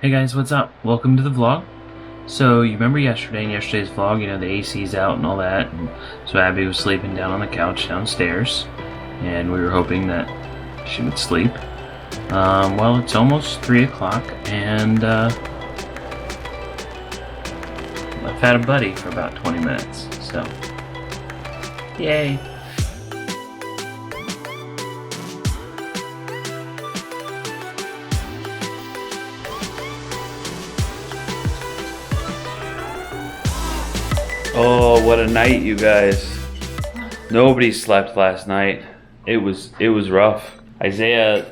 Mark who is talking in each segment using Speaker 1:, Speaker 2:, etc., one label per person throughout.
Speaker 1: Hey guys, what's up? Welcome to the vlog. So you remember yesterday in yesterday's vlog, you know, the AC's out and all that, and so Abby was sleeping down on the couch downstairs, and we were hoping that she would sleep. Well, it's almost 3 o'clock, and I've had a buddy for about 20 minutes, so yay! Oh, what a night, you guys. Nobody slept last night. It was rough. Isaiah,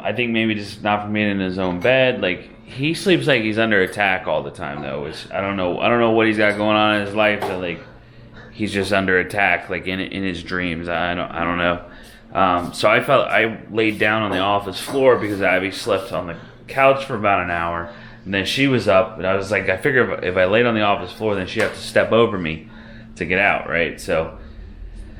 Speaker 1: I think maybe just not from being in his own bed. Like, he sleeps like he's under attack all the time though, which I don't know what he's got going on in his life, but like he's just under attack, like in his dreams. I don't know. So I laid down on the office floor because Abby slept on the couch for about an hour. And then she was up, and I was like, I figure if I laid on the office floor, then she'd have to step over me to get out, right? So,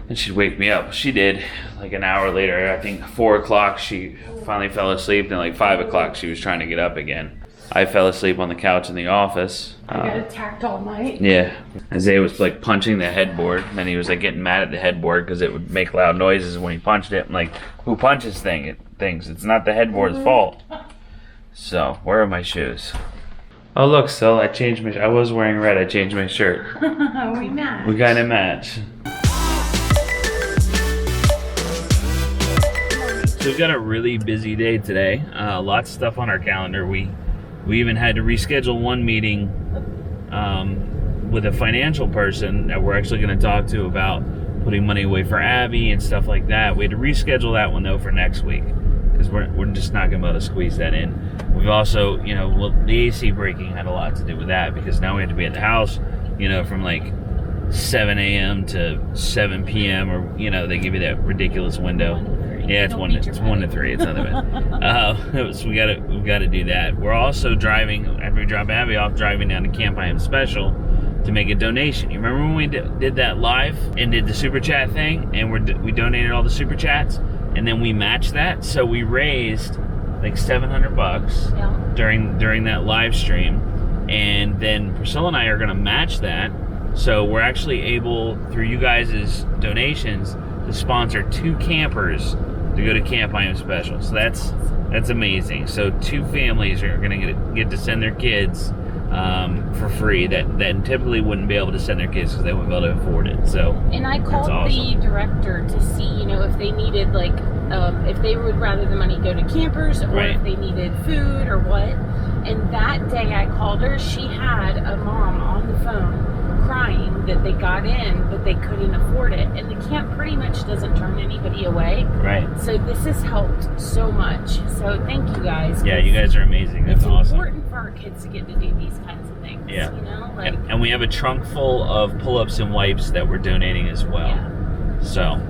Speaker 1: and she'd wake me up. She did. Like an hour later, I think 4 o'clock, she finally fell asleep. Then like 5 o'clock, she was trying to get up again. I fell asleep on the couch in the office.
Speaker 2: I got attacked all night.
Speaker 1: Yeah. Isaiah was like punching the headboard, and then he was like getting mad at the headboard because it would make loud noises when he punched it. I'm like, who punches things? It's not the headboard's fault. So, where are my shoes? Oh look, Sil, I was wearing red, I changed my shirt.
Speaker 2: We match.
Speaker 1: We got a match. So we've got a really busy day today. Lots of stuff on our calendar. We even had to reschedule one meeting with a financial person that we're actually going to talk to about putting money away for Abby and stuff like that. We had to reschedule that one though for next week, because we're just not going to be able to squeeze that in. We've also, you know, well, the AC breaking had a lot to do with that, because now we have to be at the house, you know, from like 7 a.m. to 7 p.m. or, you know, they give you that ridiculous window. Yeah, it's 1 to 3. It's not that bad. So we've got to do that. We're also driving, after we drop Abby off, driving down to Camp I Am Special to make a donation. You remember when we did that live and did the super chat thing, and we donated all the super chats? And then we matched that, so we raised like $700 during that live stream, and then Priscilla and I are going to match that. So we're actually able, through you guys' donations, to sponsor 2 campers to go to Camp I Am Special. So that's amazing. So 2 families are going to get to send their kids for free that typically wouldn't be able to send their kids because they wouldn't be able to afford it. So,
Speaker 2: and I called the director to see, you know, if they needed like if they would rather the money go to campers, or if they needed food or what. And that day I called her, she had a mom on the phone crying that they got in but they couldn't afford it, and the camp pretty much doesn't turn anybody away. Right. So this has helped so much. So thank you guys.
Speaker 1: Yeah, you guys are amazing. That's awesome.
Speaker 2: It's important for our kids to get to do these kinds of things. Yeah. You know, like,
Speaker 1: and we have a trunk full of pull-ups and wipes that we're donating as well. Yeah. So,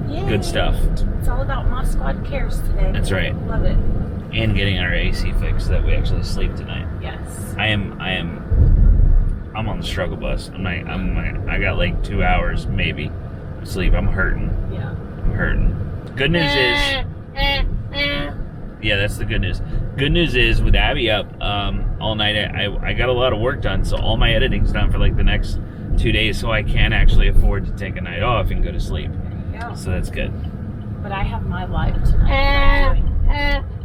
Speaker 1: yay. Good stuff.
Speaker 2: It's all about Mod Squad Cares today.
Speaker 1: That's right.
Speaker 2: Love it.
Speaker 1: And getting our AC fixed so that we actually sleep tonight.
Speaker 2: Yes.
Speaker 1: I'm on the struggle bus. I got like 2 hours maybe of sleep. I'm hurting. Yeah. I'm hurting. Good news is, yeah, that's the good news. Good news is, with Abby up all night, I got a lot of work done. So all my editing's done for like the next 2 days. So I can actually afford to take a night off and go to sleep. Yeah. So that's good.
Speaker 2: But I have my life tonight.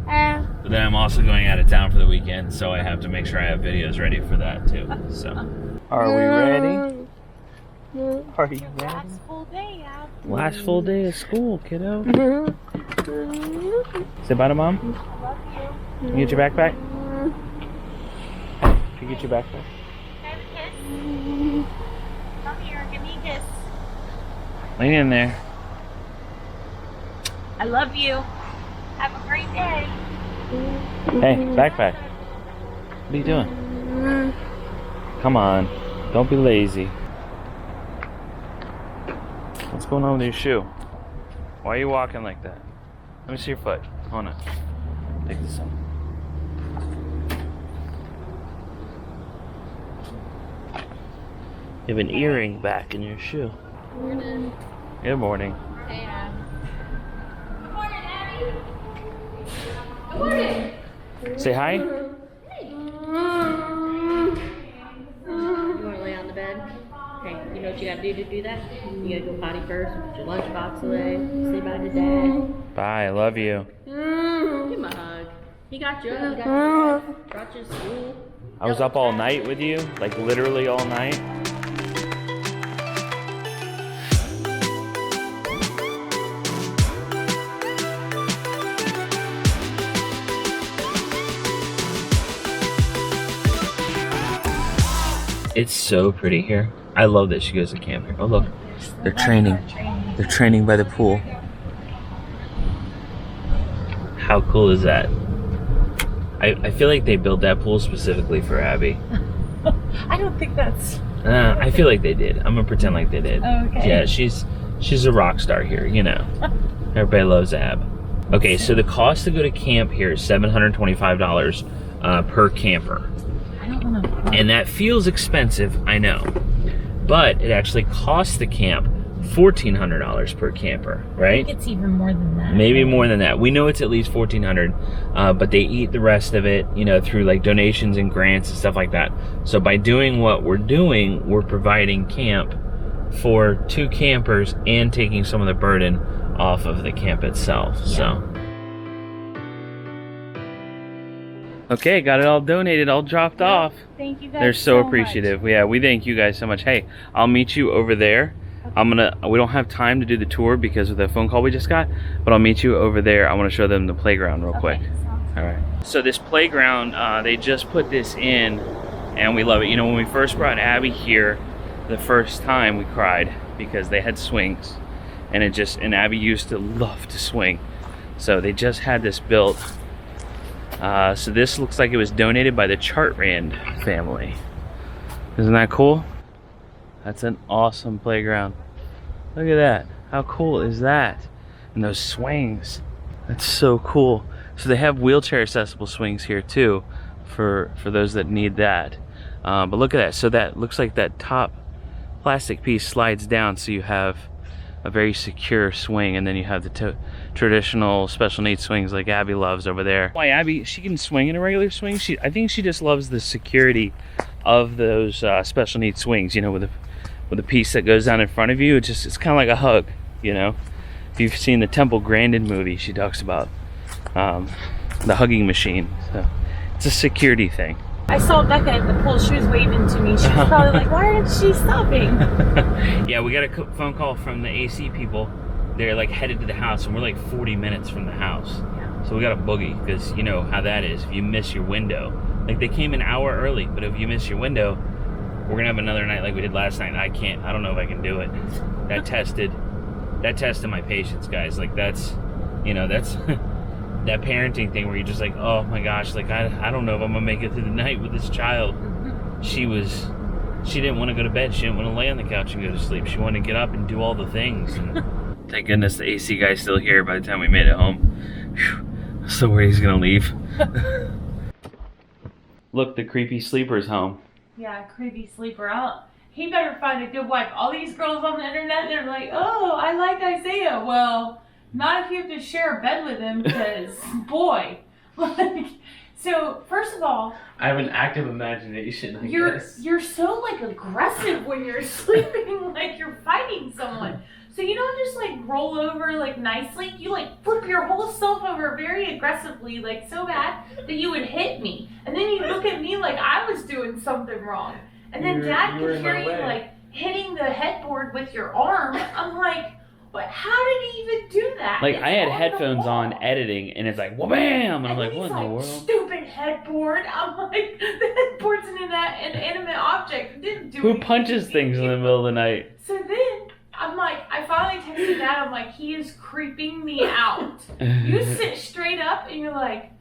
Speaker 1: But then I'm also going out of town for the weekend, so I have to make sure I have videos ready for that too. So, are we ready? Are you ready?
Speaker 2: Last full day, Ab.
Speaker 1: Last full day of school, kiddo. Say bye to Mom.
Speaker 2: I love you.
Speaker 1: You get your backpack? Hey, you get your backpack?
Speaker 2: Can I have a kiss? Come here, give me a kiss.
Speaker 1: Lean in there.
Speaker 2: I love you. Have a great day.
Speaker 1: Hey, backpack. What are you doing? Come on. Don't be lazy. What's going on with your shoe? Why are you walking like that? Let me see your foot. Hold on. Take this up. You have an earring back in your shoe.
Speaker 2: Morning.
Speaker 1: Good morning.
Speaker 2: Hey, Ab. Good morning, Abby. Good morning.
Speaker 1: Say hi.
Speaker 2: Hey.
Speaker 3: what you gotta do that? You gotta go potty first, put your lunchbox away, say bye to Dad.
Speaker 1: Bye, I love you.
Speaker 3: Give him a hug. He got you up, he got you up, brought you to school.
Speaker 1: I was up all night with you, like literally all night. It's so pretty here. I love that she goes to camp here. Oh look, they're training. They're training by the pool. How cool is that? I feel like they built that pool specifically for Abby.
Speaker 2: I don't think that's...
Speaker 1: I feel like they did. I'm gonna pretend like they did.
Speaker 2: Oh, okay.
Speaker 1: Yeah, she's a rock star here, you know. Everybody loves Ab. Okay, so the cost to go to camp here is $725 per camper.
Speaker 2: I don't know.
Speaker 1: And that feels expensive, I know. But it actually costs the camp $1,400 per camper, right?
Speaker 2: I think it's even more than that.
Speaker 1: Maybe more than that. We know it's at least $1,400, but they eat the rest of it, you know, through like donations and grants and stuff like that. So by doing what we're doing, we're providing camp for 2 campers and taking some of the burden off of the camp itself.
Speaker 2: Yeah.
Speaker 1: So. Okay, got it all donated, all dropped off.
Speaker 2: Thank you guys.
Speaker 1: They're so appreciative.
Speaker 2: Much.
Speaker 1: Yeah, we thank you guys so much. Hey, I'll meet you over there. Okay. We don't have time to do the tour because of the phone call we just got, but I'll meet you over there. I want to show them the playground real quick. All right. So this playground, they just put this in and we love it. You know, when we first brought Abby here, the first time we cried because they had swings and Abby used to love to swing. So they just had this built. So this looks like it was donated by the Chartrand family. Isn't that cool? That's an awesome playground. Look at that. How cool is that? And those swings. That's so cool. So they have wheelchair accessible swings here too for those that need that. But look at that. So that looks like that top plastic piece slides down so you have a very secure swing, and then you have the traditional special needs swings like Abby loves over there. Why Abby, she can swing in a regular swing. I think she just loves the security of those special needs swings, you know, with a piece that goes down in front of you. It's kind of like a hug, you know. If you've seen the Temple Grandin movie, she talks about the hugging machine. So it's a security thing.
Speaker 2: I saw Becca at the pool. She was waving to me. She was probably like, why aren't she stopping?
Speaker 1: Yeah, we got a phone call from the AC people. They're like headed to the house, and we're like 40 minutes from the house. Yeah. So we got a boogie, because you know how that is. If you miss your window, like they came an hour early, but if you miss your window, we're gonna have another night like we did last night. I don't know if I can do it. That tested my patience, guys. Like that's that parenting thing where you're just like, oh my gosh, like I don't know if I'm gonna make it through the night with this child. She didn't want to go to bed. She didn't want to lay on the couch and go to sleep. She wanted to get up and do all the things. And thank goodness the AC guy's still here by the time we made it home. Whew. I'm so worried he's gonna leave. Look, the creepy sleeper's home.
Speaker 2: Yeah, creepy sleeper. He better find a good wife. All these girls on the internet, they're like, oh, I like Isaiah. Well, not if you have to share a bed with him, because boy, like, so first of all,
Speaker 1: I have an active imagination.
Speaker 2: You're so like aggressive when you're sleeping, like you're fighting someone. So you don't just like roll over like nicely. You like flip your whole self over very aggressively, like so bad that you would hit me, and then you look at me like I was doing something wrong, and then Dad could hear you like hitting the headboard with your arm. I'm like, but how did he even do that?
Speaker 1: Like, I had headphones on editing, and it's like, wham! And I'm like, what in the world?
Speaker 2: Stupid headboard. I'm like, the headboard's an inanimate object. It didn't do anything.
Speaker 1: Who punches things in the middle of the night?
Speaker 2: So then, I'm like, I finally texted Dad. I'm like, he is creeping me out. You sit straight up, and you're like,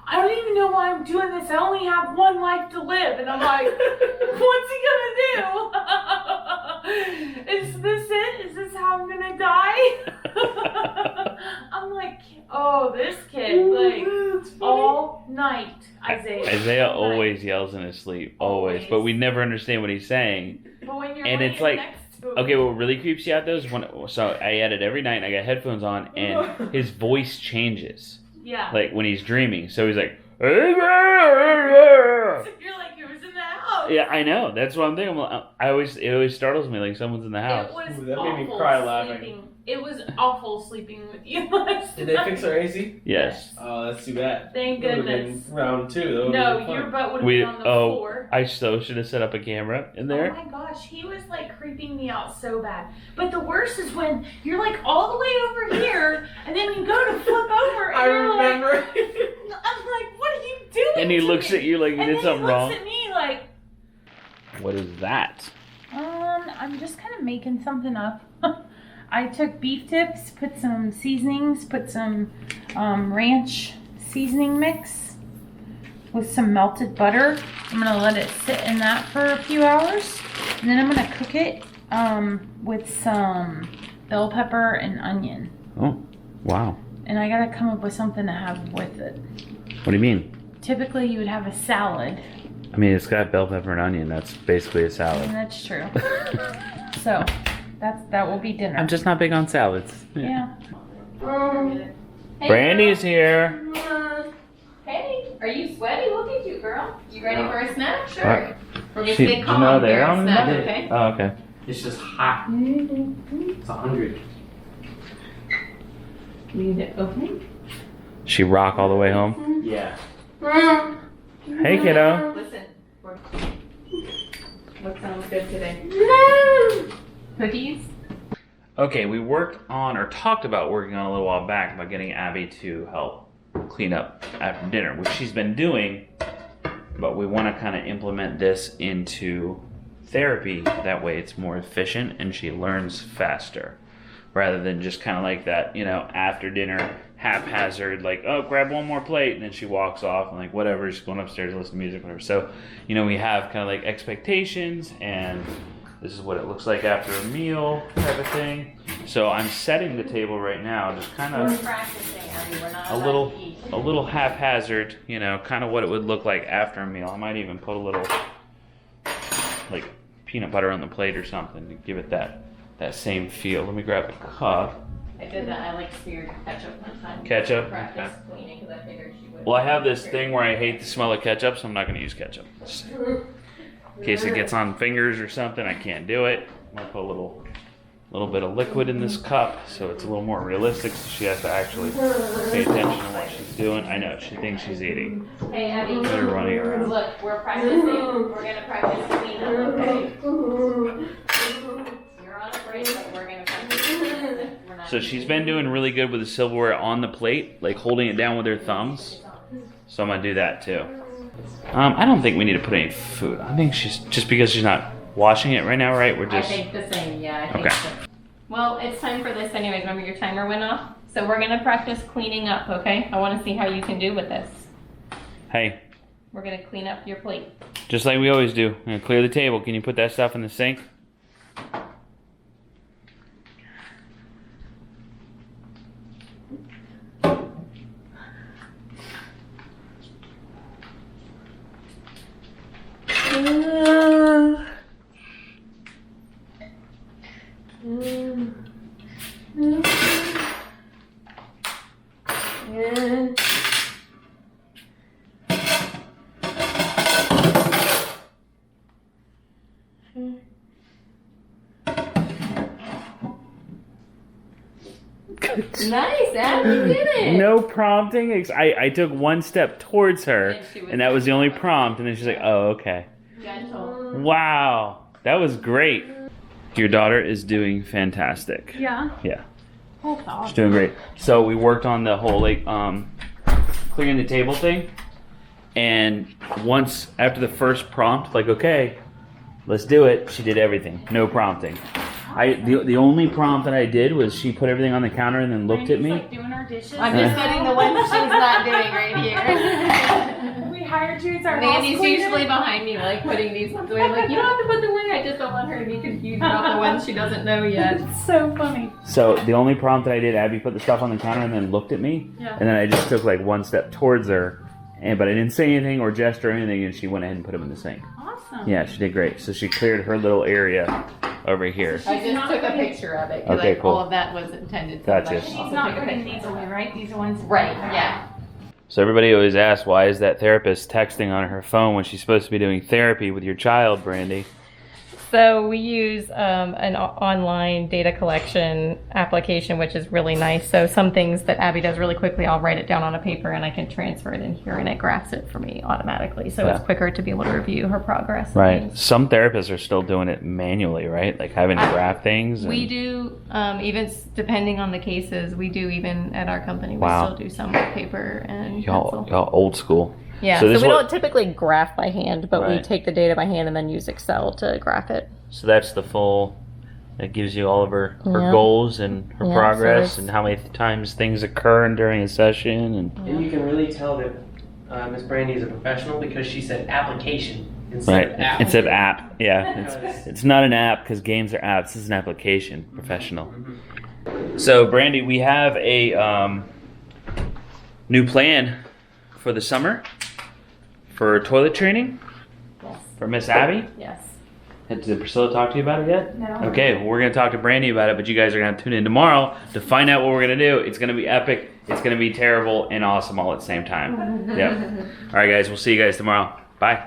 Speaker 2: I don't even know why I'm doing this. I only have one life to live. And I'm like, what's he gonna do? Is this it? Is this how I'm gonna die? I'm like, oh, this kid, like, all night,
Speaker 1: Isaiah always yells in his sleep, always. But we never understand what he's saying.
Speaker 2: But when you're
Speaker 1: it's like, okay, what really creeps you out though is so I edit every night, and I got headphones on, and his voice changes.
Speaker 2: Yeah.
Speaker 1: Like when he's dreaming. So he's like,
Speaker 2: so you're like, who's in the house?
Speaker 1: Yeah, I know. That's what I'm thinking. It always startles me like someone's in the house.
Speaker 2: It was
Speaker 4: Ooh, that made me
Speaker 2: awful
Speaker 4: cry laughing.
Speaker 2: sleeping. It was awful sleeping with you last
Speaker 4: Did they
Speaker 2: night.
Speaker 4: fix our AC?
Speaker 1: Yes.
Speaker 4: Oh, that's too bad.
Speaker 2: Thank
Speaker 4: That would've
Speaker 2: goodness.
Speaker 4: been round 2. That would've
Speaker 2: No,
Speaker 4: been fun.
Speaker 2: your butt would have been on the floor.
Speaker 1: I so should have set up a camera in there.
Speaker 2: Oh my gosh, he was like creeping me out so bad. But the worst is when you're like all the way over here, and then you go to flip over, and
Speaker 4: I
Speaker 2: you're
Speaker 4: remember.
Speaker 2: like, I'm like, what are you doing?
Speaker 1: And he
Speaker 2: to
Speaker 1: looks
Speaker 2: me?
Speaker 1: at you like you
Speaker 2: and
Speaker 1: did
Speaker 2: then
Speaker 1: something
Speaker 2: he
Speaker 1: wrong.
Speaker 2: looks at me like,
Speaker 1: What is that?
Speaker 2: I'm just kind of making something up. I took beef tips, put some seasonings, put some ranch seasoning mix with some melted butter. I'm gonna let it sit in that for a few hours, and then I'm gonna cook it with some bell pepper and onion.
Speaker 1: Oh, wow.
Speaker 2: And I gotta come up with something to have with it.
Speaker 1: What do you mean?
Speaker 2: Typically, you would have a salad.
Speaker 1: I mean, it's got bell pepper and onion. That's basically a salad.
Speaker 2: And that's true. So that will be dinner.
Speaker 1: I'm just not big on salads.
Speaker 2: Yeah. Hey,
Speaker 1: Brandy's here.
Speaker 3: Hey, are you sweaty? Look at you, girl. You ready for a snack? Sure.
Speaker 1: What?
Speaker 3: We're gonna
Speaker 1: She-
Speaker 3: stay
Speaker 1: do you
Speaker 3: calm
Speaker 1: know
Speaker 3: during
Speaker 1: they're on
Speaker 3: snack,
Speaker 1: the-
Speaker 3: okay?
Speaker 1: Oh, okay.
Speaker 4: It's just hot. It's 100.
Speaker 3: Need it open?
Speaker 1: She rock all the way home.
Speaker 4: Yeah.
Speaker 1: Hey, kiddo.
Speaker 3: Listen. What sounds good today? Cookies?
Speaker 1: Okay, we worked on, or talked about working on a little while back about getting Abby to help clean up after dinner, which she's been doing, but we want to kind of implement this into therapy. That way it's more efficient and she learns faster, rather than just kind of like that, after dinner, haphazard, like, oh, grab one more plate, and then she walks off and like, whatever, she's going upstairs to listen to music, whatever. So, we have kind of like expectations, and this is what it looks like after a meal type of thing. So I'm setting the table right now, just kind
Speaker 3: We're
Speaker 1: of
Speaker 3: practicing, Abby. We're not
Speaker 1: a
Speaker 3: allowed to eat.
Speaker 1: little haphazard, kind of what it would look like after a meal. I might even put a little like peanut butter on the plate or something to give it that same feel. Let me grab a cup.
Speaker 3: I did that. I like smeared ketchup one time.
Speaker 1: Ketchup?
Speaker 3: Practice cleaning because I figured she would.
Speaker 1: Well, I have this thing where I hate the smell of ketchup, so I'm not going to use ketchup. In case it gets on fingers or something, I can't do it. I'm going to put a little bit of liquid in this cup so it's a little more realistic, so she has to actually pay attention to what she's doing. I know, she thinks she's eating.
Speaker 3: Hey, Abby.
Speaker 1: They're running around.
Speaker 3: Look, we're practicing. We're going to practice cleanup, okay? You're on a break, but we're going to practice cleanup. We're not
Speaker 1: So she's been doing really good with the silverware on the plate, like holding it down with her thumbs. So I'm going to do that too. I don't think we need to put any food. I think she's, just because she's not washing it right now, right? We're
Speaker 3: I
Speaker 1: just...
Speaker 3: think the same, yeah, I think
Speaker 1: Okay.
Speaker 3: so. Well, it's time for this anyways. Remember your timer went off? So we're going to practice cleaning up, okay? I want to see how you can do with this.
Speaker 1: Hey,
Speaker 3: We're going to clean up your plate.
Speaker 1: just like we always do. I'm going to clear the table. Can you put that stuff in the sink?
Speaker 3: Nice, Abby, you did it!
Speaker 1: No prompting. I took one step towards her,
Speaker 3: And she was-
Speaker 1: and that was the only prompt. And then she's like, "Oh, okay."
Speaker 3: Gentle.
Speaker 1: Wow, that was great. Your daughter is doing fantastic.
Speaker 2: Yeah.
Speaker 1: Yeah,
Speaker 2: That's
Speaker 1: she's
Speaker 2: awesome.
Speaker 1: doing great. So we worked on the whole clearing the table thing, and once after the first prompt, like, okay, let's do it. She did everything, no prompting. The only prompt that I did was she put everything on the counter and then looked at
Speaker 2: Brandy's,
Speaker 1: me.
Speaker 2: like doing our dishes.
Speaker 3: I'm just getting the one she's not doing right here.
Speaker 2: We hired you as our
Speaker 3: Mandy's
Speaker 2: house cleaner.
Speaker 3: usually behind me, like putting these ones away. I'm like, you don't have to put them away. I just don't want her to be confused about the ones she doesn't know yet.
Speaker 2: It's so funny.
Speaker 1: So the only prompt that I did, Abby put the stuff on the counter and then looked at me,
Speaker 2: Yeah.
Speaker 1: and then I just took like one step towards her, but I didn't say anything or gesture or anything, and she went ahead and put them in the sink.
Speaker 2: Awesome.
Speaker 1: Yeah, she did great. So she cleared her little area over here.
Speaker 3: I just took a picture of it because
Speaker 1: Okay, cool.
Speaker 3: all of that was intended.
Speaker 1: Gotcha.
Speaker 3: Like,
Speaker 2: She's
Speaker 3: also
Speaker 2: not
Speaker 3: take a
Speaker 2: putting
Speaker 3: picture.
Speaker 2: these away, right? These are ones.
Speaker 3: Right, yeah.
Speaker 1: So everybody always asks, why is that therapist texting on her phone when she's supposed to be doing therapy with your child, Brandy?
Speaker 3: So we use an online data collection application, which is really nice. So some things that Abby does really quickly, I'll write it down on a paper and I can transfer it in here and it graphs it for me automatically. So it's quicker to be able to review her progress.
Speaker 1: Right. Some therapists are still doing it manually, right? Like having to graph things.
Speaker 3: We do, even depending on the cases, we do even at our company, we
Speaker 1: Wow.
Speaker 3: still do some with paper and pencil.
Speaker 1: Y'all old school.
Speaker 3: Yeah,
Speaker 1: So
Speaker 3: so,
Speaker 1: this
Speaker 3: we
Speaker 1: what-
Speaker 3: don't typically graph by hand, but we
Speaker 1: Right.
Speaker 3: take the data by hand and then use Excel to graph it.
Speaker 1: So that's the full. It gives you all of her
Speaker 3: Yeah.
Speaker 1: goals and her
Speaker 3: Yeah, so
Speaker 1: progress
Speaker 3: it's-
Speaker 1: and how many times things occur during a session and.
Speaker 4: And you can really tell that Miss Brandy is a professional because she said application instead
Speaker 1: Right.
Speaker 4: of app.
Speaker 1: Instead of app. Yeah.
Speaker 4: Because-
Speaker 1: It's not an app because games are apps. This is an application. Professional.
Speaker 4: Mhm.
Speaker 1: So, Brandy, we have a new plan for the summer for toilet training
Speaker 3: Yes.
Speaker 1: for Miss Abby.
Speaker 3: Yes.
Speaker 1: Did Priscilla talk to you about it yet?
Speaker 3: No.
Speaker 1: Okay, well, we're going to talk to Brandy about it, but you guys are going to tune in tomorrow to find out what we're going to do. It's going to be epic. It's going to be terrible and awesome all at the same time. Yep. All right, guys, we'll see you guys tomorrow. Bye.